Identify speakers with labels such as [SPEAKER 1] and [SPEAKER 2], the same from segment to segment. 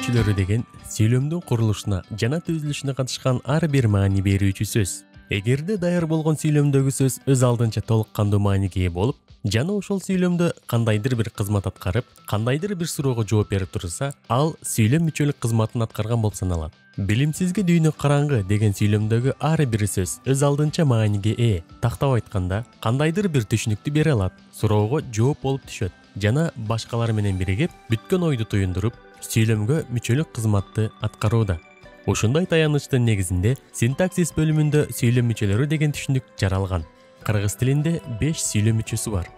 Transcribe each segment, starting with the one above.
[SPEAKER 1] мүчөлөрү деген сүйлөмдүн курулушуна жана түзүлүшүнө катышкан ар бир маани берүүчү сөз. Эгерде даяр болгон сүйлөмдөгү сөз өз алдынча толук кандуу мааниге ээ болуп, жана ошол сүйлөмдө кандайдыр бир кызмат аткарып, кандайдыр бир суроого жооп берип турса, ал сүйлөм мүчөлүк кызматын аткарган болуп саналат. Билимсизге дүйнө караңгы деген сүйлөмдөгү ар бир сөз өз алдынча мааниге ээ. Тактап айтканда, кандайдыр бир түшүнүктү бере алат, суроого жооп болуп түшөт жана башкалар менен биригип, бүткөн ойду туюндуруп, сүйлөмгө мүчөлүк кызматты аткарууда. Ушундай таянычтын негизинде синтаксис бөлүмүндө сүйлөм мүчөлөрү деген түшүнүк жаралган. Кыргыз тилинде 5 сүйлөм мүчөсү бар.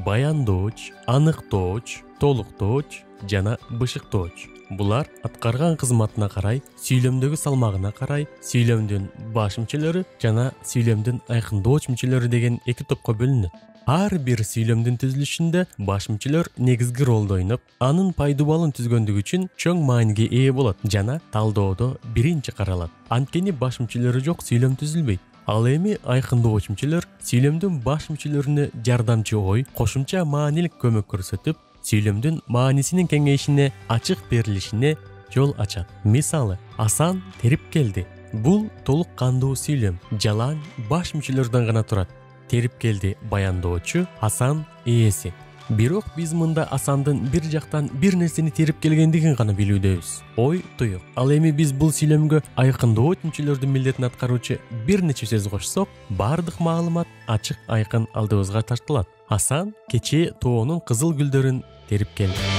[SPEAKER 1] Баяндооч, аныктооч, толуктооч жана бышыктооч. Булар аткарган кызматына карай, сүйлөмдөгү салмагына карай, сүйлөмдүн баш мүчөлөрү жана сүйлөмдүн айкындооч мүчөлөрү деген эки топко бөлүнөт. Ар бир сүйлөмдүн түзүлүшүндө баш мүчөлөр негизги ролду ойноп, анын пайдубалын түзгөндүгү үчүн чоң мааниге ээ болот жана талдоодо биринчи каралат. Анткени баш мүчөлөрү жок сүйлөм түзүлбөйт. Ал эми айкындооч мүчөлөр сүйлөмдүн баш мүчөлөрүнө жардамчы ой, кошумча маанилик көмөк көрсөтүп, сүйлөмдүн маанисинин кеңейишине, ачык берилишине жол ачат. Мисалы, Асан терип келди. Бул толук кандуу сүйлөм. Жалаң баш мүчөлөрдөн гана турат. Терип келди баяндоочу, Асан ээси. Бирок биз мында Асандын бир жактан бир нерсени терип келгендигин гана билүүдөбүз. Ой туюк. Ал эми биз бул сүйлөмгө айкындооч мүчөлөрдүн милдетин аткаруучу бир нече сөз кошсок, бардык маалымат ачык айкын алдыбызга тартылат. Асан кечээ тоонун кызыл гүлдөрүн терип келди.